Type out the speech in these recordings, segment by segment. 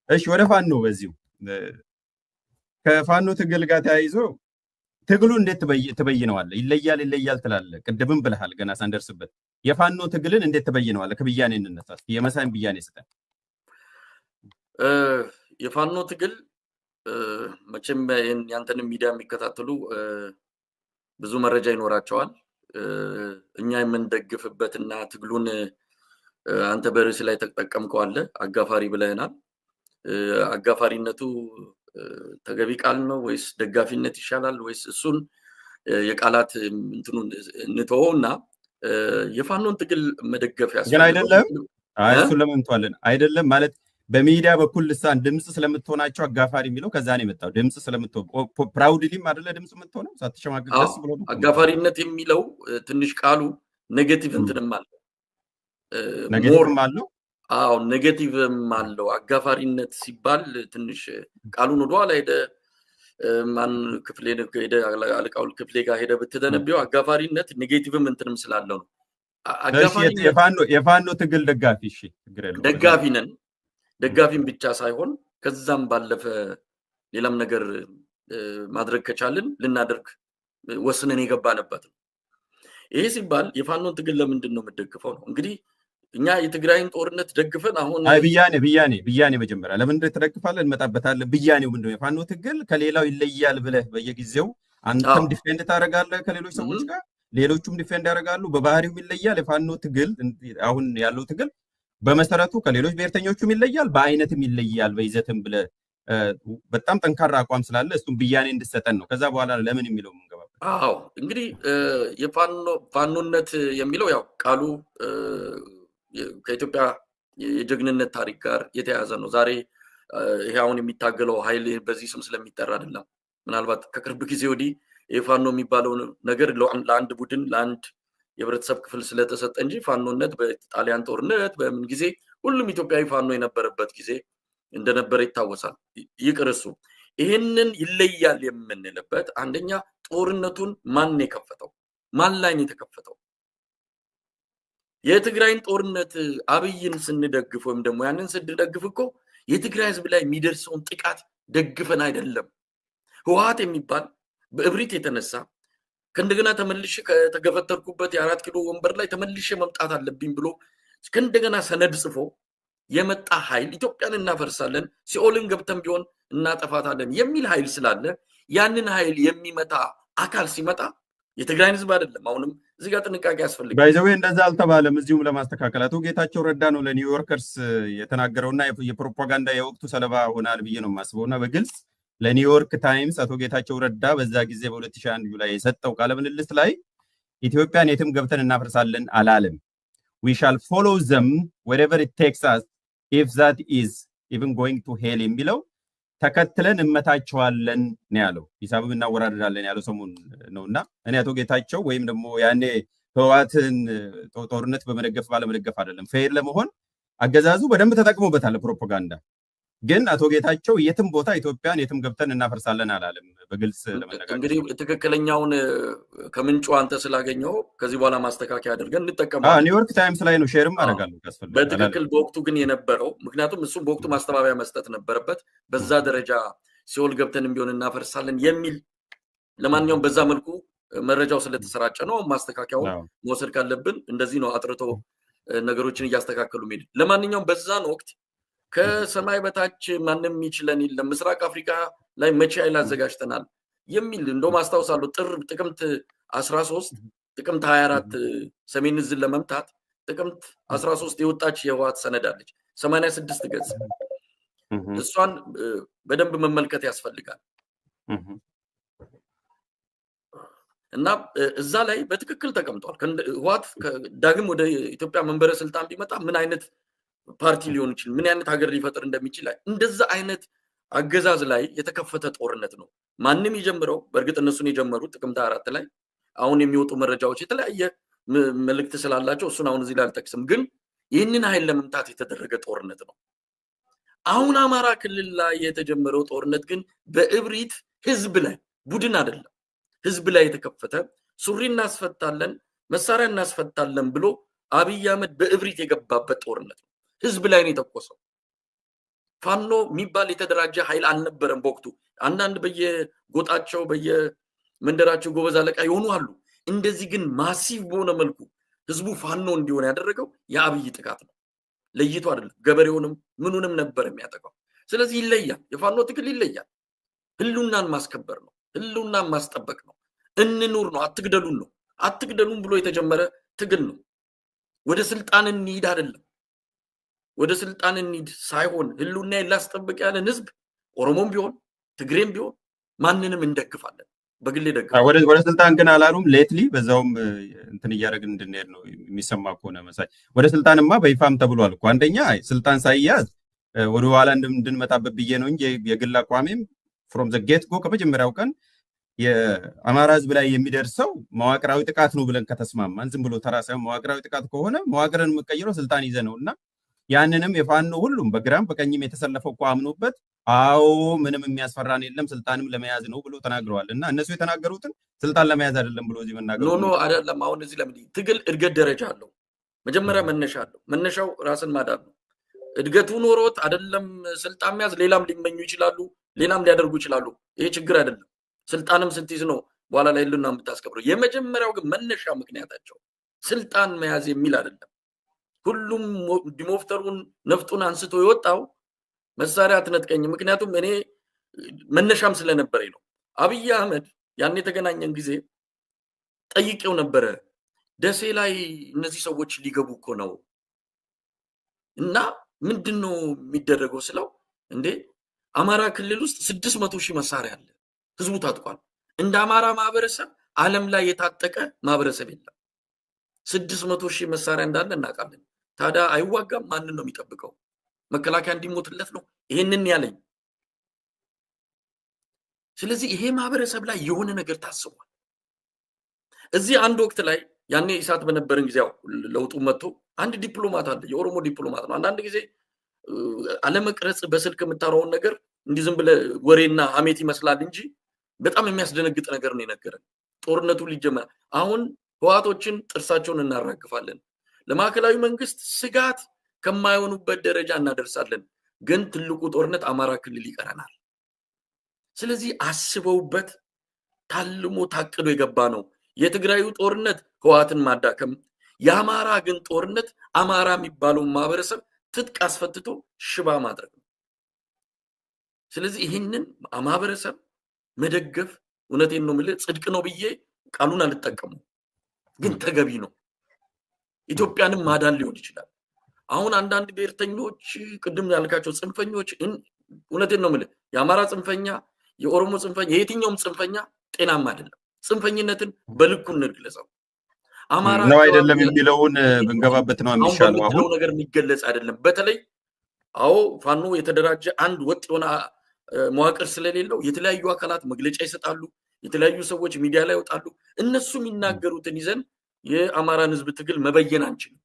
እሺ ወደ ፋኖ በዚሁ ከፋኖ ትግል ጋር ተያይዞ ትግሉ እንዴት ትበይነዋለህ? ይለያል ትላለህ። ቅድምም ብለሃል ገና ሳንደርስበት የፋኖ ትግልን እንዴት ትበይነዋለህ? ከብያኔ እንነሳ እስኪ የመሳይን ብያኔ ስጠን። የፋኖ ትግል መቼም ያንተን ሚዲያ የሚከታተሉ ብዙ መረጃ ይኖራቸዋል። እኛ የምንደግፍበትና ትግሉን አንተ በርዕስ ላይ ተጠቀምከው አለ አጋፋሪ ብለናል። አጋፋሪነቱ ተገቢ ቃል ነው ወይስ ደጋፊነት ይሻላል ወይስ እሱን የቃላት እንትኑን እንተውና የፋኖን ትግል መደገፍ ያስፈልጋል። ግን አይደለም እሱን ለምንቷለን አይደለም ማለት በሚዲያ በኩል ልሳን ድምጽ ስለምትሆናቸው አጋፋሪ የሚለው ከዛ ነው የመጣው። ድምጽ ስለምትሆን ፕራውድሊም አይደለ ድምጽ የምትሆነው ሳትሸማቀቅ ደስ ብሎ ነው። አጋፋሪነት የሚለው ትንሽ ቃሉ ኔጌቲቭ እንትንም አለው ኔጌቲቭም አለው። አዎ ኔጌቲቭም አለው። አጋፋሪነት ሲባል ትንሽ ቃሉን ወደኋላ ሄደ ማን ክፍሌ ሄደ አለቃው ክፍሌ ጋር ሄደ ብትደነቢው አጋፋሪነት ኔጌቲቭም እንትንም ስላለው ነው። የፋኖ ትግል ደጋፊ እሺ ችግር የለውም ደጋፊ ነን። ደጋፊም ብቻ ሳይሆን ከዛም ባለፈ ሌላም ነገር ማድረግ ከቻልን ልናደርግ ወስነን የገባንበት ነው። ይሄ ሲባል የፋኖን ትግል ለምንድን ነው የምደግፈው ነው እንግዲህ እኛ የትግራይን ጦርነት ደግፈን አሁን ብያኔ መጀመሪያ ለምንድን ትደግፋለህ? እንመጣበታለን። ብያኔው ምንድነው? የፋኖ ትግል ከሌላው ይለያል ብለህ በየጊዜው አንተም ዲፌንድ ታደርጋለህ ከሌሎች ሰዎች ጋር፣ ሌሎቹም ዲፌንድ ያደርጋሉ። በባህሪው ይለያል የፋኖ ትግል። አሁን ያለው ትግል በመሰረቱ ከሌሎች ብሔርተኞቹም ይለያል፣ በአይነትም ይለያል፣ በይዘትም ብለህ በጣም ጠንካራ አቋም ስላለ እሱም ብያኔ እንድሰጠን ነው። ከዛ በኋላ ለምን የሚለው የምንገባበት። አዎ እንግዲህ ፋኖነት የሚለው ያው ቃሉ ከኢትዮጵያ የጀግንነት ታሪክ ጋር የተያያዘ ነው። ዛሬ ይሄ አሁን የሚታገለው ኃይል በዚህ ስም ስለሚጠራ አይደለም። ምናልባት ከቅርብ ጊዜ ወዲህ የፋኖ የሚባለው ነገር ለአንድ ቡድን ለአንድ የህብረተሰብ ክፍል ስለተሰጠ እንጂ ፋኖነት በጣሊያን ጦርነት በምን ጊዜ ሁሉም ኢትዮጵያዊ ፋኖ የነበረበት ጊዜ እንደነበረ ይታወሳል። ይቅር እሱ ይሄንን ይለያል የምንልበት አንደኛ ጦርነቱን ማን የከፈተው ማን ላይ የተከፈተው? የትግራይን ጦርነት አብይን ስንደግፍ ወይም ደግሞ ያንን ስንደግፍ እኮ የትግራይ ህዝብ ላይ የሚደርሰውን ጥቃት ደግፈን አይደለም። ህወሓት የሚባል በእብሪት የተነሳ ከእንደገና ተመልሼ ከተገፈተርኩበት የ4 ኪሎ ወንበር ላይ ተመልሼ መምጣት አለብኝ ብሎ ከእንደገና ሰነድ ጽፎ የመጣ ኃይል ኢትዮጵያን እናፈርሳለን፣ ሲኦልን ገብተን ቢሆን እናጠፋታለን የሚል ኃይል ስላለ ያንን ኃይል የሚመታ አካል ሲመጣ የትግራይን ህዝብ አይደለም። አሁንም እዚህ ጋር ጥንቃቄ ያስፈልጋል። ባይዘዌ እንደዛ አልተባለም። እዚሁም ለማስተካከል አቶ ጌታቸው ረዳ ነው ለኒውዮርከርስ የተናገረውና የፕሮፓጋንዳ የወቅቱ ሰለባ ሆናል ብዬ ነው የማስበውና በግልጽ ለኒውዮርክ ታይምስ አቶ ጌታቸው ረዳ በዛ ጊዜ በ2001 ላይ የሰጠው ቃለ ምልልስ ላይ ኢትዮጵያን የትም ገብተን እናፈርሳለን አላለም። we shall follow them wherever it takes us if that is even going to hell የሚለው ተከትለን እመታቸዋለን ነው ያለው። ሂሳብም እናወራደዳለን ያለው ሰሞኑን ነውና እኔ አቶ ጌታቸው ወይም ደግሞ ያኔ ህወሓትን ጦርነት በመደገፍ ባለመደገፍ አይደለም፣ ፌር ለመሆን አገዛዙ በደንብ ተጠቅሞበታል ፕሮፓጋንዳ። ግን አቶ ጌታቸው የትም ቦታ ኢትዮጵያን የትም ገብተን እናፈርሳለን አላለም። በግልጽ ለመነጋገር እንግዲህ ትክክለኛውን ከምንጩ አንተ ስላገኘው ከዚህ በኋላ ማስተካከያ አድርገን እንጠቀማለን። ኒውዮርክ ታይምስ ላይ ነው ሼርም አደርጋለሁ ካስፈልግ በትክክል በወቅቱ ግን የነበረው ምክንያቱም እሱ በወቅቱ ማስተባበያ መስጠት ነበረበት። በዛ ደረጃ ሲኦል ገብተንም ቢሆን እናፈርሳለን የሚል ለማንኛውም በዛ መልኩ መረጃው ስለተሰራጨ ነው። ማስተካከያውን መውሰድ ካለብን እንደዚህ ነው አጥርቶ ነገሮችን እያስተካከሉ ሄድ። ለማንኛውም በዛን ወቅት ከሰማይ በታች ማንም ይችለን የለም፣ ምስራቅ አፍሪካ ላይ መቼ ኃይል አዘጋጅተናል የሚል እንደውም አስታውሳለሁ። ጥቅምት 13 ጥቅምት 24 ሰሜን ዕዝን ለመምታት ጥቅምት 13 የወጣች የህወሓት ሰነድ አለች 86 ገጽ። እሷን በደንብ መመልከት ያስፈልጋል እና እዛ ላይ በትክክል ተቀምጧል። ህወሓት ዳግም ወደ ኢትዮጵያ መንበረ ስልጣን ቢመጣ ምን አይነት ፓርቲ ሊሆን ይችላል፣ ምን አይነት ሀገር ሊፈጥር እንደሚችል እንደዛ አይነት አገዛዝ ላይ የተከፈተ ጦርነት ነው። ማንም የጀመረው በእርግጥ እነሱን የጀመሩት ጥቅምት 4 ላይ አሁን የሚወጡ መረጃዎች የተለያየ መልእክት ስላላቸው እሱን አሁን እዚህ ላይ አልጠቅስም። ግን ይህንን ኃይል ለመምታት የተደረገ ጦርነት ነው። አሁን አማራ ክልል ላይ የተጀመረው ጦርነት ግን በእብሪት ህዝብ ላይ ቡድን አይደለም፣ ህዝብ ላይ የተከፈተ ሱሪ እናስፈታለን መሳሪያ እናስፈታለን ብሎ አብይ አህመድ በእብሪት የገባበት ጦርነት ነው። ህዝብ ላይ ነው የተኮሰው። ፋኖ የሚባል የተደራጀ ኃይል አልነበረም በወቅቱ። አንዳንድ በየጎጣቸው በየመንደራቸው ጎበዝ አለቃ የሆኑ አሉ። እንደዚህ ግን ማሲቭ በሆነ መልኩ ህዝቡ ፋኖ እንዲሆን ያደረገው የአብይ ጥቃት ነው። ለይቶ አይደለም፣ ገበሬውንም ምኑንም ነበር የሚያጠቃው። ስለዚህ ይለያል፣ የፋኖ ትግል ይለያል። ህልውናን ማስከበር ነው፣ ህልውናን ማስጠበቅ ነው፣ እንኑር ነው፣ አትግደሉን ነው። አትግደሉን ብሎ የተጀመረ ትግል ነው። ወደ ስልጣን እንሂድ አይደለም፣ ወደ ስልጣን እንሂድ ሳይሆን ህልውና ላስጠብቅ ያለን ህዝብ ኦሮሞም ቢሆን ትግሬም ቢሆን ማንንም እንደግፋለን። በግሌ ደግፋለሁ። ወደ ስልጣን ግን አላሉም። ሌትሊ በዛውም እንትን እያደረግን እንድንሄድ ነው የሚሰማ ከሆነ መሳይ። ወደ ስልጣንማ በይፋም ተብሏል እኮ። አንደኛ ስልጣን ሳይያዝ ወደ ኋላ እንድንመጣበት ብዬ ነው እንጂ የግል አቋሜም ፍሮም ዘ ጌት ጎ ከመጀመሪያው ቀን የአማራ ህዝብ ላይ የሚደርሰው መዋቅራዊ ጥቃት ነው ብለን ከተስማማን፣ ዝም ብሎ ተራ ሳይሆን መዋቅራዊ ጥቃት ከሆነ መዋቅርን የምቀይረው ስልጣን ይዘ ነው እና ያንንም የፋኖ ሁሉም በግራም በቀኝም የተሰለፈው እኮ አምኖበት አዎ ምንም የሚያስፈራን የለም ስልጣንም ለመያዝ ነው ብሎ ተናግረዋል። እና እነሱ የተናገሩትን ስልጣን ለመያዝ አይደለም ብሎ እዚህ መናገሩ ኖ አይደለም። አሁን እዚህ ለምን ትግል እድገት ደረጃ አለው። መጀመሪያ መነሻ አለው። መነሻው ራስን ማዳን ነው። እድገቱ ኖሮት አይደለም ስልጣን መያዝ፣ ሌላም ሊመኙ ይችላሉ፣ ሌላም ሊያደርጉ ይችላሉ። ይሄ ችግር አይደለም። ስልጣንም ስትይዝ ነው በኋላ ላይ ህልውና የምታስከብረው። የመጀመሪያው ግን መነሻ ምክንያታቸው ስልጣን መያዝ የሚል አይደለም። ሁሉም ዲሞፍተሩን ነፍጡን አንስቶ የወጣው መሳሪያ አትነጥቀኝ፣ ምክንያቱም እኔ መነሻም ስለነበረኝ ነው። አብይ አህመድ ያን የተገናኘን ጊዜ ጠይቄው ነበረ። ደሴ ላይ እነዚህ ሰዎች ሊገቡ እኮ ነው እና ምንድነው የሚደረገው ስለው፣ እንዴ አማራ ክልል ውስጥ 600,000 መሳሪያ አለ፣ ህዝቡ ታጥቋል። እንደ አማራ ማህበረሰብ ዓለም ላይ የታጠቀ ማህበረሰብ የለም። 600,000 መሳሪያ እንዳለ እናውቃለን። ታዲያ አይዋጋም? ማንን ነው የሚጠብቀው? መከላከያ እንዲሞትለት ነው? ይሄንን ያለኝ። ስለዚህ ይሄ ማህበረሰብ ላይ የሆነ ነገር ታስቧል። እዚህ አንድ ወቅት ላይ ያኔ ኢሳት በነበረን ጊዜ ለውጡ መጥቶ አንድ ዲፕሎማት አለ፣ የኦሮሞ ዲፕሎማት ነው። አንዳንድ ጊዜ አለመቅረጽ በስልክ የምታወራውን ነገር እንዲህ ዝም ብለህ ወሬና ሀሜት ይመስላል እንጂ በጣም የሚያስደነግጥ ነገር ነው የነገረን። ጦርነቱ ሊጀመር አሁን ህወሓቶችን ጥርሳቸውን እናራግፋለን፣ ለማዕከላዊ መንግስት ስጋት ከማይሆኑበት ደረጃ እናደርሳለን፣ ግን ትልቁ ጦርነት አማራ ክልል ይቀረናል። ስለዚህ አስበውበት ታልሞ ታቅዶ የገባ ነው። የትግራዩ ጦርነት ህወሓትን ማዳከም፣ የአማራ ግን ጦርነት አማራ የሚባለውን ማህበረሰብ ትጥቅ አስፈትቶ ሽባ ማድረግ ነው። ስለዚህ ይህንን ማህበረሰብ መደገፍ እውነቴን ነው የምልህ ጽድቅ ነው ብዬ ቃሉን አልጠቀሙም፣ ግን ተገቢ ነው። ኢትዮጵያንም ማዳን ሊሆን ይችላል። አሁን አንዳንድ ብሔርተኞች ቅድም ያልካቸው ጽንፈኞች፣ እውነቴን ነው የምልህ የአማራ ጽንፈኛ፣ የኦሮሞ ጽንፈኛ፣ የየትኛውም ጽንፈኛ ጤናማ አይደለም። ጽንፈኝነትን በልኩ እንግለጸው። አማራ ነው አይደለም የሚለውን ብንገባበት ነው የሚሻለው። አሁን ነገር የሚገለጽ አይደለም። በተለይ አዎ ፋኖ የተደራጀ አንድ ወጥ የሆነ መዋቅር ስለሌለው የተለያዩ አካላት መግለጫ ይሰጣሉ፣ የተለያዩ ሰዎች ሚዲያ ላይ ይወጣሉ። እነሱ የሚናገሩትን ይዘን የአማራን ህዝብ ትግል መበየን አንችልም።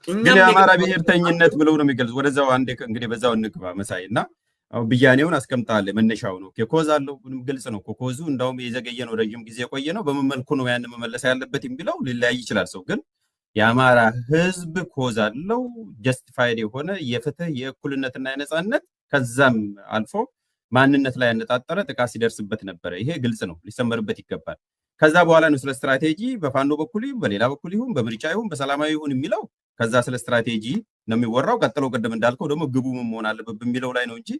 ግን የአማራ ብሔርተኝነት ብለው ነው የሚገልጹ። ወደዛው አንዴ እንግዲህ በዛው እንግባ መሳይ እና ብያኔውን አስቀምጣለ። መነሻው ነው ኮዝ አለው፣ ግልጽ ነው። ኮዙ እንዳውም የዘገየ ነው፣ ረጅም ጊዜ የቆየ ነው። በምን መልኩ ነው ያን መመለስ ያለበት የሚለው ሊለያይ ይችላል ሰው። ግን የአማራ ህዝብ ኮዝ አለው፣ ጀስቲፋይድ የሆነ የፍትህ የእኩልነትና የነፃነት ከዛም አልፎ ማንነት ላይ ያነጣጠረ ጥቃት ሲደርስበት ነበረ። ይሄ ግልጽ ነው፣ ሊሰመርበት ይገባል። ከዛ በኋላ ነው ስለ ስትራቴጂ በፋኖ በኩል ይሁን በሌላ በኩል ይሁን በምርጫ ይሁን በሰላማዊ ይሁን የሚለው ከዛ ስለ ስትራቴጂ ነው የሚወራው። ቀጥሎ ቅድም እንዳልከው ደግሞ ግቡ ምን መሆን አለበት በሚለው ላይ ነው እንጂ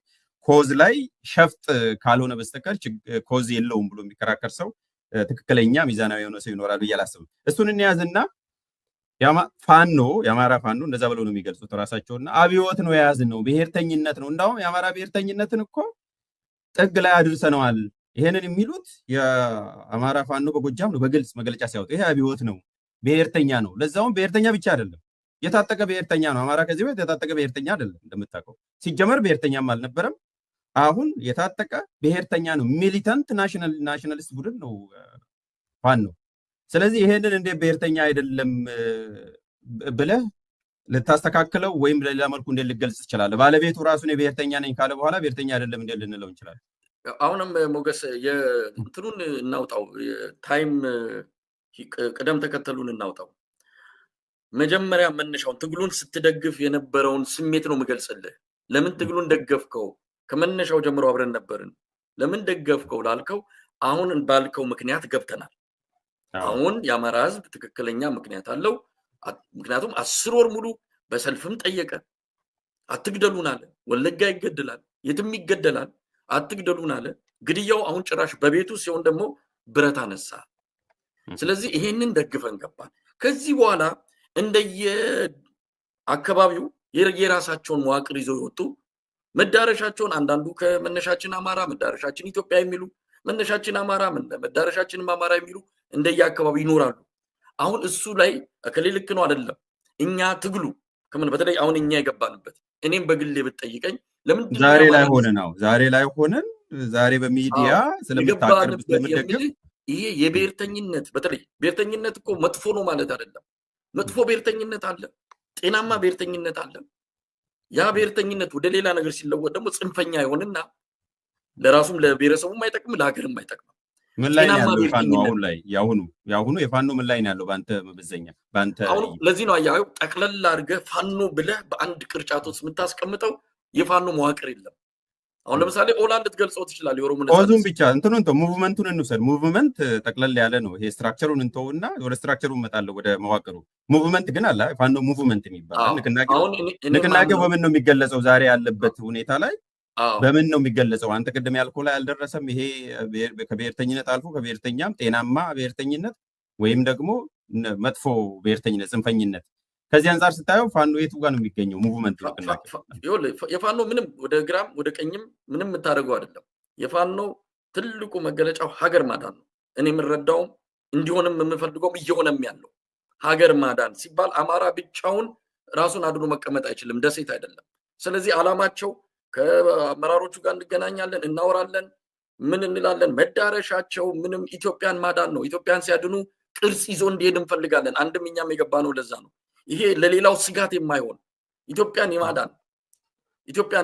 ኮዝ ላይ ሸፍጥ ካልሆነ በስተቀር ኮዝ የለውም ብሎ የሚከራከር ሰው ትክክለኛ ሚዛናዊ የሆነ ሰው ይኖራል ብዬ አላስብም። እሱን እንያዝና ፋኖ የአማራ ፋኖ እንደዛ ብለው ነው የሚገልጹት ራሳቸውና አብዮት ነው የያዝነው፣ ብሔርተኝነት ነው። እንዳውም የአማራ ብሔርተኝነትን እኮ ጥግ ላይ አድርሰነዋል። ይሄንን የሚሉት የአማራ ፋኖ በጎጃም ነው በግልጽ መግለጫ ሲያወጡ። ይሄ አብዮት ነው፣ ብሔርተኛ ነው። ለዛውም ብሔርተኛ ብቻ አይደለም፣ የታጠቀ ብሔርተኛ ነው። አማራ ከዚህ በፊት የታጠቀ ብሔርተኛ አይደለም፣ እንደምታውቀው ሲጀመር ብሔርተኛም አልነበረም። አሁን የታጠቀ ብሔርተኛ ነው። ሚሊታንት ናሽናሊስት ቡድን ነው ፋኖ። ስለዚህ ይሄንን እንደ ብሔርተኛ አይደለም ብለህ ልታስተካክለው ወይም ለሌላ መልኩ እንዴት ልገልጽ ትችላለህ? ባለቤቱ ራሱን የብሔርተኛ ነኝ ካለ በኋላ ብሔርተኛ አይደለም እንዴት ልንለው እንችላለን? አሁንም ሞገስ የእንትኑን እናውጣው፣ ታይም ቅደም ተከተሉን እናውጣው። መጀመሪያ መነሻውን ትግሉን ስትደግፍ የነበረውን ስሜት ነው የምገልጽልህ። ለምን ትግሉን ደገፍከው? ከመነሻው ጀምሮ አብረን ነበርን። ለምን ደገፍከው ላልከው አሁን ባልከው ምክንያት ገብተናል። አሁን የአማራ ህዝብ ትክክለኛ ምክንያት አለው። ምክንያቱም 10 ወር ሙሉ በሰልፍም ጠየቀ። አትግደሉን አለ። ወለጋ ይገደላል፣ የትም ይገደላል። አትግደሉን አለ። ግድያው አሁን ጭራሽ በቤቱ ሲሆን ደግሞ ብረት አነሳ። ስለዚህ ይሄንን ደግፈን ገባን። ከዚህ በኋላ እንደየ አካባቢው የራሳቸውን መዋቅር ይዘው ይወጡ። መዳረሻቸውን አንዳንዱ ከመነሻችን አማራ መዳረሻችን ኢትዮጵያ የሚሉ መነሻችን አማራ መዳረሻችንም አማራ የሚሉ እንደየ አካባቢው ይኖራሉ። አሁን እሱ ላይ እከሌ ልክ ነው አይደለም። እኛ ትግሉ ከምን በተለይ አሁን እኛ የገባንበት እኔም በግሌ ብትጠይቀኝ ለምንድን ዛሬ ላይ ሆነን ዛሬ በሚዲያ ስለምታቀርብ ስለምደግፍ ይሄ የብሔርተኝነት በተለይ ብሔርተኝነት እኮ መጥፎ ነው ማለት አይደለም። መጥፎ ብሔርተኝነት አለ፣ ጤናማ ብሔርተኝነት አለ። ያ ብሔርተኝነት ወደ ሌላ ነገር ሲለወጥ ደግሞ ጽንፈኛ ይሆንና ለራሱም ለብሔረሰቡም አይጠቅም፣ ለሀገርም አይጠቅም። ምን ላይ ያለው ፋኖ አሁን ላይ ያሁኑ የፋኖ ምን ላይ ያለው ባንተ መበዘኛ ባንተ አሁን ለዚህ ነው አያው ጠቅለል አድርገህ ፋኖ ብለህ በአንድ ቅርጫት ውስጥ የምታስቀምጠው የፋኖ መዋቅር የለም። አሁን ለምሳሌ ኦላንድ ትገልጸው ትችላለህ። የኦሮሞ ኦዙን ብቻ እንትኑን ተው፣ ሙቭመንቱን እንውሰድ። ሙቭመንት ጠቅለል ያለ ነው። ይሄ ስትራክቸሩን እንተውና ወደ ስትራክቸሩ እንመጣለን፣ ወደ መዋቅሩ። ሙቭመንት ግን አለ ፋኖ ሙቭመንት የሚባል ንቅናቄው በምን ነው የሚገለጸው? ዛሬ ያለበት ሁኔታ ላይ በምን ነው የሚገለጸው? አንተ ቅድም ያልከው ላይ አልደረሰም። ይሄ ከብሔርተኝነት አልፎ ከብሔርተኛም ጤናማ ብሔርተኝነት ወይም ደግሞ መጥፎ ብሔርተኝነት፣ ጽንፈኝነት ከዚህ አንጻር ስታየው ፋኖ የቱ ጋር ነው የሚገኘው? ሙቭመንት የፋኖ ምንም ወደ ግራም ወደ ቀኝም ምንም የምታደርገው አይደለም። የፋኖ ትልቁ መገለጫው ሀገር ማዳን ነው። እኔ የምረዳውም እንዲሆንም የምፈልገውም እየሆነም ያለው ሀገር ማዳን ሲባል አማራ ብቻውን ራሱን አድኖ መቀመጥ አይችልም፣ ደሴት አይደለም። ስለዚህ አላማቸው ከአመራሮቹ ጋር እንገናኛለን፣ እናወራለን፣ ምን እንላለን። መዳረሻቸው ምንም ኢትዮጵያን ማዳን ነው። ኢትዮጵያን ሲያድኑ ቅርጽ ይዞ እንዲሄድ እንፈልጋለን። አንድም እኛም የገባ ነው ለዛ ነው። ይሄ ለሌላው ስጋት የማይሆን ኢትዮጵያን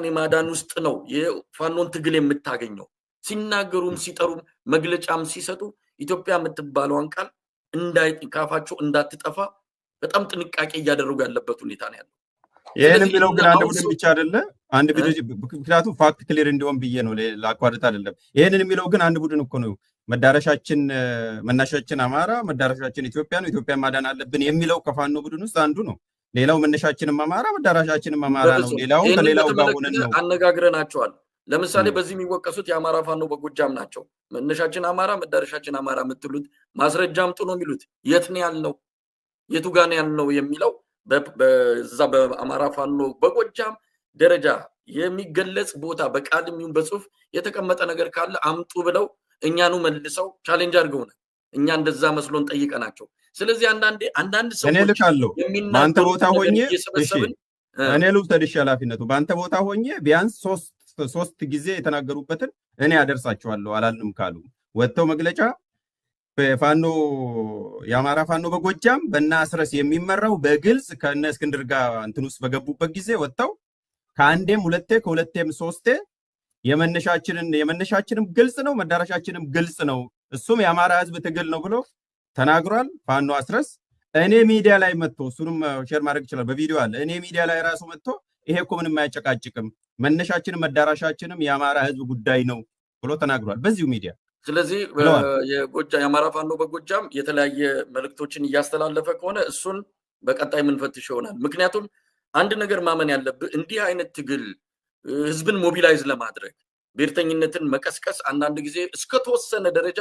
የማዳን ውስጥ ነው የፋኖን ትግል የምታገኘው። ሲናገሩም ሲጠሩም መግለጫም ሲሰጡ ኢትዮጵያ የምትባለውን ቃል ካፋቸው እንዳትጠፋ በጣም ጥንቃቄ እያደረጉ ያለበት ሁኔታ ነው ያለው። ይህን የሚለው ግን አንድ ቡድን ብቻ አይደለ። አንድ ቪዲዮ ምክንያቱም ፋክት ክሊር እንዲሆን ብዬ ነው፣ ላቋርጥ አይደለም። ይህንን የሚለው ግን አንድ ቡድን እኮ ነው። መነሻችን አማራ መዳረሻችን ኢትዮጵያ ነው፣ ኢትዮጵያን ማዳን አለብን የሚለው ከፋኖ ቡድን ውስጥ አንዱ ነው። ሌላው መነሻችንም አማራ መዳረሻችንም አማራ ነው። ሌላው ከሌላው ጋር ሆነን ነው አነጋግረናቸዋል። ለምሳሌ በዚህ የሚወቀሱት የአማራ ፋኖ በጎጃም ናቸው። መነሻችን አማራ መዳረሻችን አማራ የምትሉት ማስረጃ አምጡ ነው የሚሉት። የት ነው ያልነው? የቱ ጋር ነው ያልነው የሚለው በዛ በአማራ ፋኖ በጎጃም ደረጃ የሚገለጽ ቦታ በቃል የሚሆን በጽሁፍ የተቀመጠ ነገር ካለ አምጡ ብለው እኛኑ መልሰው ቻሌንጅ አድርገውናል። እኛ እንደዛ መስሎን ጠይቀናቸው። ስለዚህ አንዳንድ ሰዎች እኔ ልካለሁ በአንተ ቦታ ሆኜ እኔ ልውሰድሽ ኃላፊነቱ በአንተ ቦታ ሆኜ ቢያንስ ሶስት ጊዜ የተናገሩበትን እኔ አደርሳቸዋለሁ አላልንም ካሉ ወጥተው መግለጫ ፋኖ የአማራ ፋኖ በጎጃም በእነ አስረስ የሚመራው በግልጽ ከነ እስክንድር ጋር እንትን ውስጥ በገቡበት ጊዜ ወጥተው ከአንዴም ከሁለቴም ሶስቴ የመነሻችንም ግልጽ ነው፣ መዳረሻችንም ግልጽ ነው፣ እሱም የአማራ ህዝብ ትግል ነው ብሎ ተናግሯል። ፋኖ አስረስ እኔ ሚዲያ ላይ መጥቶ እሱንም ሼር ማድረግ ይችላል፣ በቪዲዮ አለ። እኔ ሚዲያ ላይ ራሱ መጥቶ ይሄ እኮ ምንም አያጨቃጭቅም፣ መነሻችንም መዳረሻችንም የአማራ ህዝብ ጉዳይ ነው ብሎ ተናግሯል በዚሁ ሚዲያ። ስለዚህ የአማራ ፋኖ በጎጃም የተለያየ መልእክቶችን እያስተላለፈ ከሆነ እሱን በቀጣይ የምንፈትሽ ይሆናል። ምክንያቱም አንድ ነገር ማመን ያለብህ እንዲህ አይነት ትግል ህዝብን ሞቢላይዝ ለማድረግ ብሔርተኝነትን መቀስቀስ አንዳንድ ጊዜ እስከተወሰነ ደረጃ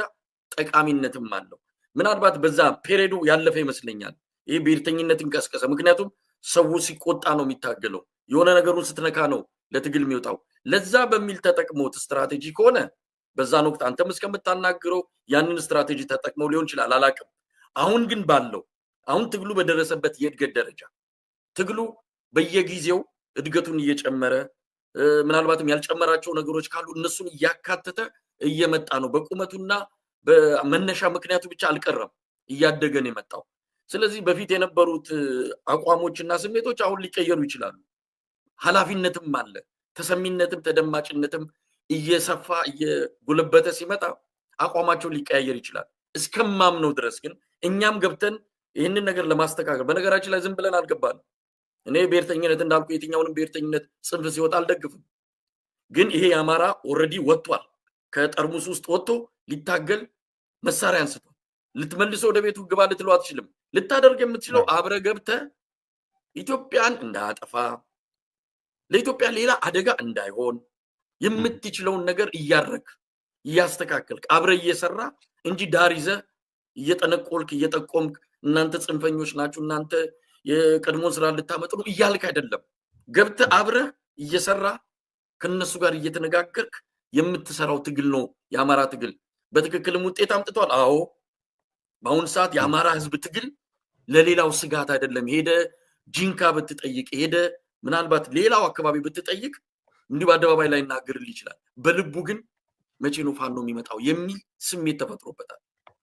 ጠቃሚነትም አለው። ምናልባት በዛ ፔሪዱ ያለፈ ይመስለኛል ይህ ብሔርተኝነትን ቀስቀሰ። ምክንያቱም ሰው ሲቆጣ ነው የሚታገለው፣ የሆነ ነገሩን ስትነካ ነው ለትግል የሚወጣው። ለዛ በሚል ተጠቅሞት ስትራቴጂ ከሆነ በዛን ወቅት አንተም እስከምታናግረው ያንን ስትራቴጂ ተጠቅመው ሊሆን ይችላል፣ አላቅም። አሁን ግን አሁን ትግሉ በደረሰበት የእድገት ደረጃ ትግሉ በየጊዜው እድገቱን እየጨመረ ምናልባትም ያልጨመራቸው ነገሮች ካሉ እነሱን እያካተተ እየመጣ ነው። በቁመቱና በመነሻ ምክንያቱ ብቻ አልቀረም፣ እያደገ ነው የመጣው። ስለዚህ በፊት የነበሩት አቋሞችና ስሜቶች አሁን ሊቀየሩ ይችላሉ። ኃላፊነትም አለ፣ ተሰሚነትም ተደማጭነትም እየሰፋ እየጎለበተ ሲመጣ አቋማቸው ሊቀያየር ይችላል። እስከማምነው ድረስ ግን እኛም ገብተን ይህንን ነገር ለማስተካከል በነገራችን ላይ ዝም ብለን አልገባንም። እኔ ብሔርተኝነት እንዳልኩ የትኛውንም ብሔርተኝነት ጽንፍ ሲወጣ አልደግፍም። ግን ይሄ የአማራ ኦልሬዲ ወጥቷል። ከጠርሙስ ውስጥ ወጥቶ ሊታገል መሳሪያ አንስቷል። ልትመልሶ ወደ ቤቱ ግባ ልትለው አትችልም። ልታደርግ የምትችለው አብረ ገብተህ ኢትዮጵያን እንዳያጠፋ ለኢትዮጵያ ሌላ አደጋ እንዳይሆን የምትችለውን ነገር እያረክ እያስተካከልክ አብረ እየሰራ እንጂ ዳር ይዘህ እየጠነቆልክ እየጠቆምክ እናንተ ጽንፈኞች ናችሁ እናንተ የቀድሞን ስራ ልታመጡ ነው እያልክ አይደለም። ገብተህ አብረህ እየሰራ ከነሱ ጋር እየተነጋገርክ የምትሰራው ትግል ነው የአማራ ትግል። በትክክልም ውጤት አምጥቷል። አዎ በአሁኑ ሰዓት የአማራ ህዝብ ትግል ለሌላው ስጋት አይደለም። ሄደ ጂንካ ብትጠይቅ ሄደ ምናልባት ሌላው አካባቢ ብትጠይቅ እንዲህ በአደባባይ ላይ ይናገርልህ ይችላል። በልቡ ግን መቼ ነው ፋኖ የሚመጣው የሚል ስሜት ተፈጥሮበታል።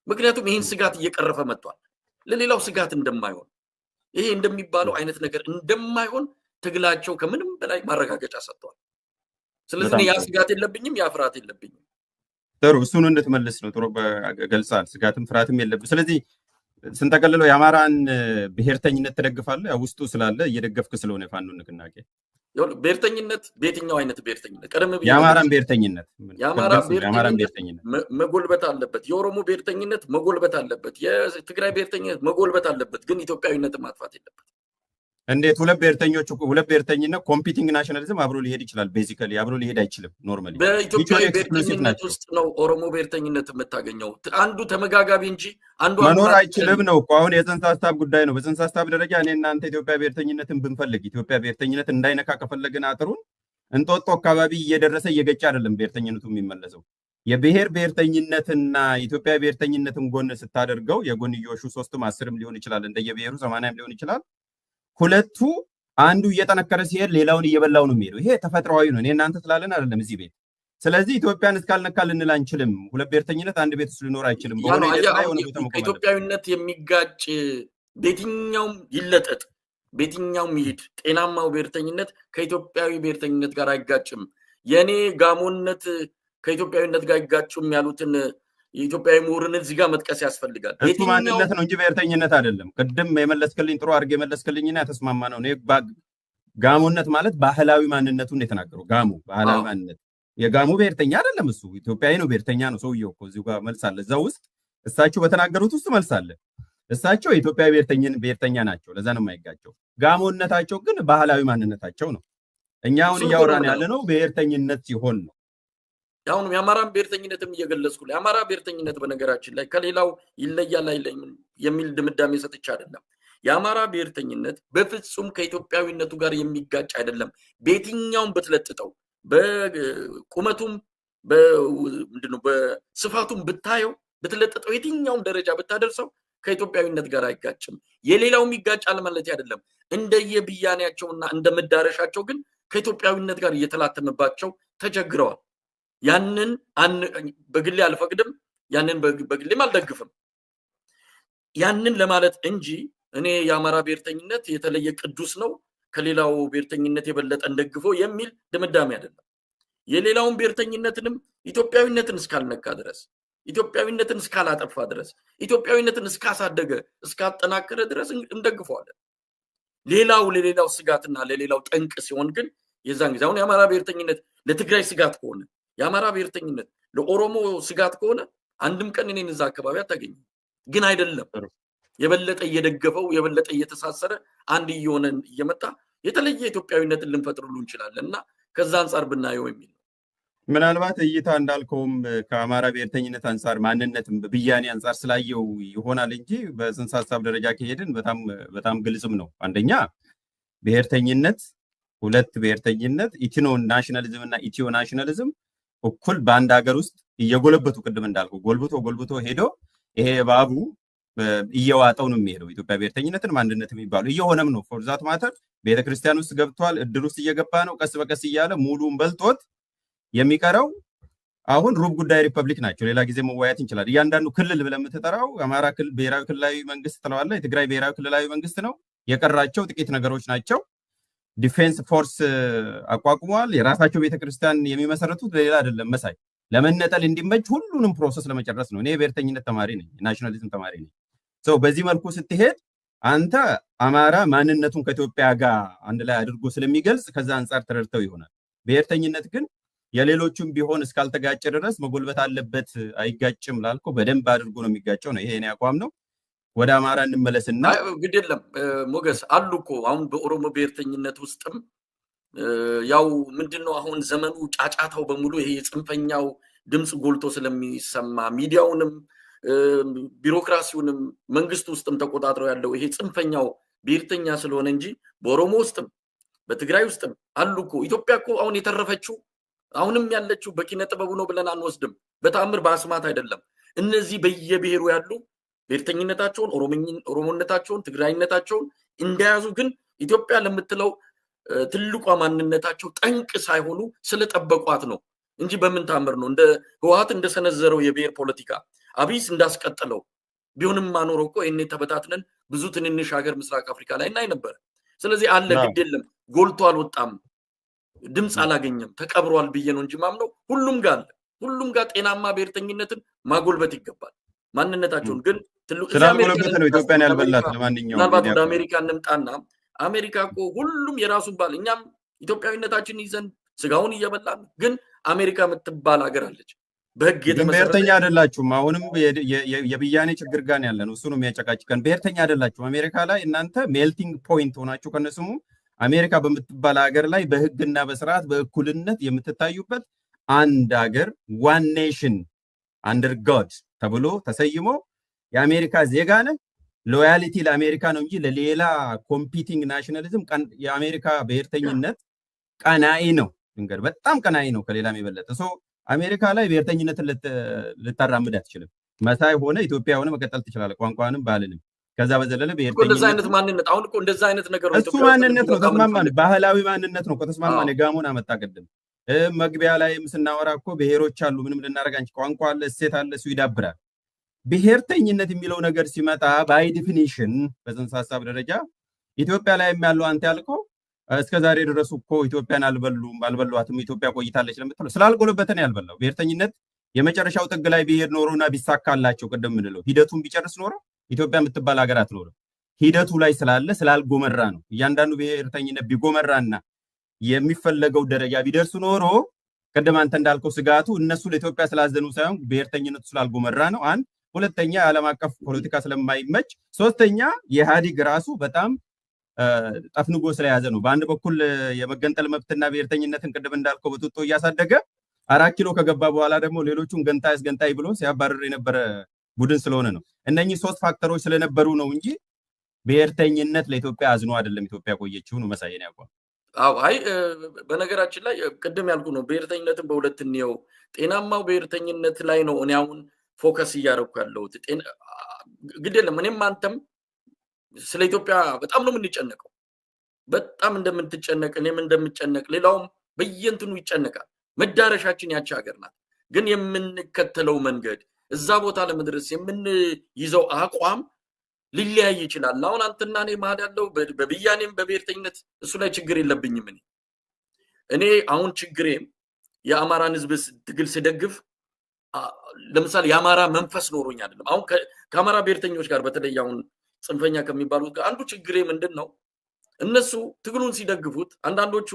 ምክንያቱም ይህን ስጋት እየቀረፈ መጥቷል። ለሌላው ስጋት እንደማይሆን ይሄ እንደሚባለው አይነት ነገር እንደማይሆን ትግላቸው ከምንም በላይ ማረጋገጫ ሰጥቷል። ስለዚህ ያ ስጋት የለብኝም፣ ያ ፍርሃት የለብኝም። ጥሩ፣ እሱን እንድትመልስ ነው። ጥሩ ገልጻል። ስጋትም ፍርሃትም የለብህ። ስለዚህ ስንጠቀልለው የአማራን ብሔርተኝነት ትደግፋለህ? ውስጡ ስላለ እየደገፍክ ስለሆነ የፋኖን ንቅናቄ ብሔርተኝነት በየትኛው አይነት ብሔርተኝነት? የአማራን ብሔርተኝነት መጎልበት አለበት። የኦሮሞ ብሔርተኝነት መጎልበት አለበት። የትግራይ ብሔርተኝነት መጎልበት አለበት። ግን ኢትዮጵያዊነትን ማጥፋት የለበት። እንዴት? ሁለት ብሔርተኝነት ኮምፒቲንግ ናሽናሊዝም አብሮ ሊሄድ ይችላል። ቤዚካሊ አብሮ ሊሄድ አይችልም። ኖርማሊ በኢትዮጵያዊ ብሔርተኝነት ውስጥ ነው ኦሮሞ ብሔርተኝነት የምታገኘው። አንዱ ተመጋጋቢ እንጂ አንዱ መኖር አይችልም ነው እኮ። አሁን የጽንሰ ሀሳብ ጉዳይ ነው። በጽንሰ ሀሳብ ደረጃ እኔ እናንተ ኢትዮጵያ ብሔርተኝነትን ብንፈልግ ኢትዮጵያ ብሔርተኝነት እንዳይነካ ከፈለግን አጥሩን እንጦጦ አካባቢ እየደረሰ እየገጨ አይደለም ብሔርተኝነቱ የሚመለሰው። የብሔር ብሔርተኝነትና ኢትዮጵያ ብሔርተኝነትን ጎን ስታደርገው የጎንዮሹ 3ም 10ም ሊሆን ይችላል፣ እንደየብሔሩ 80ም ሊሆን ይችላል። ሁለቱ አንዱ እየጠነከረ ሲሄድ ሌላውን እየበላው ነው የሚሄደው። ይሄ ተፈጥሯዊ ነው። እኔ እናንተ ስላለን አይደለም እዚህ ቤት። ስለዚህ ኢትዮጵያን እስካልነካ ልንል አንችልም። ሁለት ብሔርተኝነት አንድ ቤት ውስጥ ሊኖር አይችልም። ከኢትዮጵያዊነት የሚጋጭ በየትኛውም ይለጠጥ በየትኛውም ይሄድ ጤናማው ብሔርተኝነት ከኢትዮጵያዊ ብሔርተኝነት ጋር አይጋጭም። የኔ ጋሞነት ከኢትዮጵያዊነት ጋር አይጋጩም ያሉትን የኢትዮጵያዊ ምሁርን እዚህ ጋር መጥቀስ ያስፈልጋል። እሱ ማንነት ነው እንጂ ብሔርተኝነት አይደለም። ቅድም የመለስክልኝ ጥሩ አድርገህ የመለስክልኝና የተስማማ ነው። ጋሞነት ማለት ባህላዊ ማንነቱን የተናገረው ጋሞ ባህላዊ ማንነት። የጋሞ ብሔርተኛ አይደለም እሱ ኢትዮጵያዊ ነው፣ ብሔርተኛ ነው ሰውየው እኮ። እዚሁ ጋር መልስ አለ። እዛ ውስጥ እሳቸው በተናገሩት ውስጥ መልስ አለ። እሳቸው የኢትዮጵያ ብሔርተኛ ናቸው። ለዛ ነው የማይጋቸው። ጋሞነታቸው ግን ባህላዊ ማንነታቸው ነው። እኛ አሁን እያወራን ያለ ነው ብሔርተኝነት ሲሆን ነው። አሁን የአማራን ብሔርተኝነትም እየገለጽኩ የአማራ ብሔርተኝነት በነገራችን ላይ ከሌላው ይለያል አይለይም የሚል ድምዳሜ ሰጥቼ አይደለም። የአማራ ብሔርተኝነት በፍጹም ከኢትዮጵያዊነቱ ጋር የሚጋጭ አይደለም። በየትኛውም ብትለጥጠው በቁመቱም ምንድነው በስፋቱም ብታየው ብትለጥጠው የትኛውም ደረጃ ብታደርሰው ከኢትዮጵያዊነት ጋር አይጋጭም። የሌላው ይጋጫል ማለት አይደለም። እንደየብያኔያቸውና እንደመዳረሻቸው ግን ከኢትዮጵያዊነት ጋር እየተላተመባቸው ተቸግረዋል። ያንን በግሌ አልፈቅድም፣ ያንን በግሌም አልደግፍም። ያንን ለማለት እንጂ እኔ የአማራ ብሔርተኝነት የተለየ ቅዱስ ነው ከሌላው ብሔርተኝነት የበለጠ እንደግፈው የሚል ድምዳሜ አይደለም። የሌላውን ብሔርተኝነትንም ኢትዮጵያዊነትን እስካልነካ ድረስ፣ ኢትዮጵያዊነትን እስካላጠፋ ድረስ፣ ኢትዮጵያዊነትን እስካሳደገ እስካጠናከረ ድረስ እንደግፈዋለን። ሌላው ለሌላው ስጋትና ለሌላው ጠንቅ ሲሆን ግን የዛን ጊዜ አሁን የአማራ ብሔርተኝነት ለትግራይ ስጋት ከሆነ የአማራ ብሔርተኝነት ለኦሮሞ ስጋት ከሆነ አንድም ቀን እኔን እዛ አካባቢ አታገኝም። ግን አይደለም የበለጠ እየደገፈው የበለጠ እየተሳሰረ አንድ እየሆነ እየመጣ የተለየ ኢትዮጵያዊነትን ልንፈጥርሉ እንችላለን እና ከዛ አንጻር ብናየው የሚል ነው። ምናልባት እይታ እንዳልከውም ከአማራ ብሔርተኝነት አንጻር ማንነትም ብያኔ አንጻር ስላየው ይሆናል እንጂ በጽንሰ ሀሳብ ደረጃ ከሄድን በጣም ግልጽም ነው። አንደኛ ብሔርተኝነት፣ ሁለት ብሔርተኝነት፣ ኢትኖ ናሽናሊዝም እና ኢትዮ ናሽናሊዝም እኩል በአንድ ሀገር ውስጥ እየጎለበቱ ቅድም እንዳልኩ ጎልብቶ ሄዶ ይሄ ባቡ እየዋጠው ነው የሚሄደው። ኢትዮጵያ ብሔርተኝነትን ማንነት የሚባሉ እየሆነም ነው። ፎርዛት ማተር ቤተክርስቲያን ውስጥ ገብቷል፣ እድር ውስጥ እየገባ ነው። ቀስ በቀስ እያለ ሙሉን በልጦት የሚቀረው አሁን ሩብ ጉዳይ ሪፐብሊክ ናቸው። ሌላ ጊዜ መወያየት እንችላለን። እያንዳንዱ ክልል ብለህ የምትጠራው አማራ ክልል ብሔራዊ ክልላዊ መንግስት ትለዋለህ፣ የትግራይ ብሔራዊ ክልላዊ መንግስት ነው። የቀራቸው ጥቂት ነገሮች ናቸው። ዲፌንስ ፎርስ አቋቁመዋል። የራሳቸው ቤተክርስቲያን የሚመሰረቱት ለሌላ አይደለም መሳይ ለመነጠል እንዲመች ሁሉንም ፕሮሰስ ለመጨረስ ነው። እኔ የብሔርተኝነት ተማሪ ነኝ፣ ናሽናሊዝም ተማሪ ነኝ። በዚህ መልኩ ስትሄድ አንተ አማራ ማንነቱን ከኢትዮጵያ ጋር አንድ ላይ አድርጎ ስለሚገልጽ ከዛ አንጻር ተረድተው ይሆናል። ብሔርተኝነት ግን የሌሎቹም ቢሆን እስካልተጋጨ ድረስ መጎልበት አለበት። አይጋጭም ላልከው በደንብ አድርጎ ነው የሚጋጨው ነው። ይሄ የኔ አቋም ነው። ወደ አማራ እንመለስና ግድ የለም ሞገስ አሉ እኮ አሁን በኦሮሞ ብሔርተኝነት ውስጥም ያው ምንድነው አሁን ዘመኑ ጫጫታው በሙሉ ይሄ የጽንፈኛው ድምፅ ጎልቶ ስለሚሰማ ሚዲያውንም ቢሮክራሲውንም መንግስት ውስጥም ተቆጣጥረው ያለው ይሄ ጽንፈኛው ብሔርተኛ ስለሆነ እንጂ በኦሮሞ ውስጥም በትግራይ ውስጥም አሉ እኮ። ኢትዮጵያ እኮ አሁን የተረፈችው አሁንም ያለችው በኪነ ጥበቡ ነው ብለን አንወስድም። በተአምር በአስማት አይደለም። እነዚህ በየብሔሩ ያሉ ብሔርተኝነታቸውን፣ ኦሮሞነታቸውን፣ ትግራይነታቸውን እንደያዙ ግን ኢትዮጵያ ለምትለው ትልቋ ማንነታቸው ጠንቅ ሳይሆኑ ስለጠበቋት ነው እንጂ በምን ታምር ነው እንደ ህወሓት እንደሰነዘረው የብሔር ፖለቲካ አብይስ እንዳስቀጠለው ቢሆንም ማኖረው እኮ ይሄን ተበታትነን ብዙ ትንንሽ ሀገር ምስራቅ አፍሪካ ላይ እናይ ነበር። ስለዚህ አለ ግድ የለም ጎልቶ አልወጣም፣ ድምፅ አላገኘም፣ ተቀብሯል ብዬ ነው እንጂ ማምነው ሁሉም ጋር አለ። ሁሉም ጋር ጤናማ ብሔርተኝነትን ማጎልበት ይገባል። ማንነታቸውን ግን ስላልጎለበት ነው ኢትዮጵያን ያልበላት። ለማንኛውም ምናልባት ወደ አሜሪካ እንምጣና አሜሪካ እኮ ሁሉም የራሱን ባል እኛም ኢትዮጵያዊነታችን ይዘን ስጋውን እየበላን ግን አሜሪካ የምትባል ሀገር አለች በህግ የተመሰረተ። ብሔርተኛ አይደላችሁም። አሁንም የብያኔ ችግር ጋር ያለ ነው። እሱ ነው የሚያጨቃጭቀን። ብሔርተኛ አይደላችሁም። አሜሪካ ላይ እናንተ ሜልቲንግ ፖይንት ሆናችሁ ከነስሙ አሜሪካ በምትባል ሀገር ላይ በህግና በስርዓት በእኩልነት የምትታዩበት አንድ ሀገር ዋን ኔሽን አንደር ጎድ ተብሎ ተሰይሞ የአሜሪካ ዜጋ ነህ። ሎያሊቲ ለአሜሪካ ነው እንጂ ለሌላ ኮምፒቲንግ ናሽናሊዝም የአሜሪካ ብሔርተኝነት ቀናኢ ነው። እንግዲህ በጣም ቀናኢ ነው ከሌላም የበለጠ። አሜሪካ ላይ ብሔርተኝነትን ልታራምድ አትችልም። መሳይ ሆነ ኢትዮጵያ ሆነ መቀጠል ትችላለህ፣ ቋንቋንም ባህልንም። ከዛ በዘለለ ብሔርተኝነት እንደዛ አይነት ማንነት አሁን እኮ እንደዛ አይነት ነገር ነው። እሱ ማንነት ነው ተስማማን፣ ባህላዊ ማንነት ነው ከተስማማን። የጋሞን አመጣ ቅድም መግቢያ ላይም ስናወራ እኮ ብሔሮች አሉ፣ ምንም ልናደርግ አንቺ ቋንቋ አለ፣ እሴት አለ፣ እሱ ይዳብራል። ብሔርተኝነት የሚለው ነገር ሲመጣ ባይ ዲፊኒሽን በጽንሰ ሀሳብ ደረጃ ኢትዮጵያ ላይ ያለው አንተ ያልከው እስከዛሬ ድረስ እኮ ኢትዮጵያን አልበሏትም፣ ኢትዮጵያ ቆይታለች ለምትለው ስላልጎለበተን ያልበላው ብሔርተኝነት የመጨረሻው ጥግ ላይ ቢሄድ ኖሮና ቢሳካላቸው ቅድም ምንለው ሂደቱን ቢጨርስ ኖሮ ኢትዮጵያ የምትባል ሀገር አትኖርም። ሂደቱ ላይ ስላለ ስላልጎመራ ነው። እያንዳንዱ ብሔርተኝነት ቢጎመራና የሚፈለገው ደረጃ ቢደርሱ ኖሮ ቅድም አንተ እንዳልከው ስጋቱ እነሱ ለኢትዮጵያ ስላዘኑ ሳይሆን ብሔርተኝነቱ ስላልጎመራ ነው። አንድ ሁለተኛ የዓለም አቀፍ ፖለቲካ ስለማይመች፣ ሶስተኛ የኢህአዴግ ራሱ በጣም ጠፍንጎ ስለያዘ ነው። በአንድ በኩል የመገንጠል መብትና ብሔርተኝነትን ቅድም እንዳልከው በጡጦ እያሳደገ 4 ኪሎ ከገባ በኋላ ደግሞ ሌሎቹን ገንጣይ አስገንጣይ ብሎ ሲያባርር የነበረ ቡድን ስለሆነ ነው። እነኚህ 3 ፋክተሮች ስለነበሩ ነው እንጂ ብሔርተኝነት ለኢትዮጵያ አዝኖ አይደለም ኢትዮጵያ ቆየችው ነው መሳይ ነው ያቋም። አዎ አይ በነገራችን ላይ ቅድም ያልኩ ነው ብሔርተኝነትን በሁለት እንየው። ጤናማው ብሔርተኝነት ላይ ነው እኔ አሁን ፎከስ እያደረኩ ያለሁት። ግድ የለም እኔም አንተም ስለ ኢትዮጵያ በጣም ነው የምንጨነቀው። በጣም እንደምትጨነቅ እኔም እንደምጨነቅ ሌላውም በየእንትኑ ይጨነቃል። መዳረሻችን ያቺ ሀገር ናት። ግን የምንከተለው መንገድ እዛ ቦታ ለመድረስ የምንይዘው አቋም ሊለያይ ይችላል። አሁን አንተና እኔ መሀል ያለው በብያኔም በብሔርተኝነት እሱ ላይ ችግር የለብኝም። እኔ አሁን ችግሬም የአማራን ህዝብ ትግል ስደግፍ ለምሳሌ የአማራ መንፈስ ኖሮኝ አይደለም። አሁን ከአማራ ብሔርተኞች ጋር በተለይ አሁን ጽንፈኛ ከሚባሉት ጋር አንዱ ችግሬ ምንድን ነው? እነሱ ትግሉን ሲደግፉት አንዳንዶቹ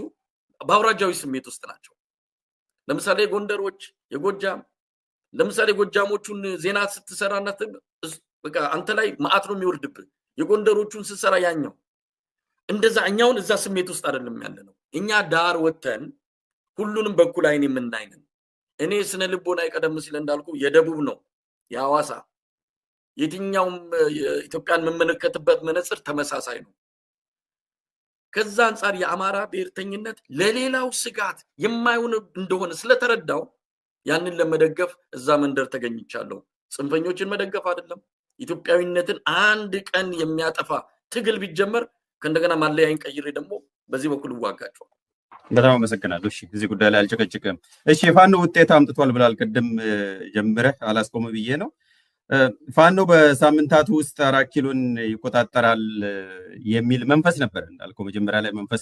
በአውራጃዊ ስሜት ውስጥ ናቸው። ለምሳሌ ጎንደሮች፣ የጎጃም ለምሳሌ ጎጃሞቹን ዜና ስትሰራና በቃ አንተ ላይ መዓት ነው የሚወርድብህ። የጎንደሮቹን ስትሰራ ያኛው እንደዛ እኛውን እዛ ስሜት ውስጥ አይደለም ያለ ነው። እኛ ዳር ወተን ሁሉንም በኩል አይን የምናይ ነን። እኔ ስነ ልቦና ቀደም ሲል እንዳልኩ የደቡብ ነው የሐዋሳ የትኛውም ኢትዮጵያን የምመለከትበት መነጽር ተመሳሳይ ነው። ከዛ አንጻር የአማራ ብሔርተኝነት ለሌላው ስጋት የማይሆን እንደሆነ ስለተረዳው ያንን ለመደገፍ እዛ መንደር ተገኝቻለሁ። ጽንፈኞችን መደገፍ አይደለም፣ ኢትዮጵያዊነትን አንድ ቀን የሚያጠፋ ትግል ቢጀመር ከእንደገና ማለያይን ቀይሬ ደግሞ በዚህ በኩል እዋጋቸዋል። በጣም አመሰግናለሁ። እሺ እዚህ ጉዳይ ላይ አልጨቀጭቅም። እሺ ፋኖ ውጤት አምጥቷል ብላል ቅድም ጀምረህ አላስቆም ብዬ ነው። ፋኖ በሳምንታቱ ውስጥ 4 ኪሎን ይቆጣጠራል የሚል መንፈስ ነበር እንዳልከው መጀመሪያ ላይ መንፈስ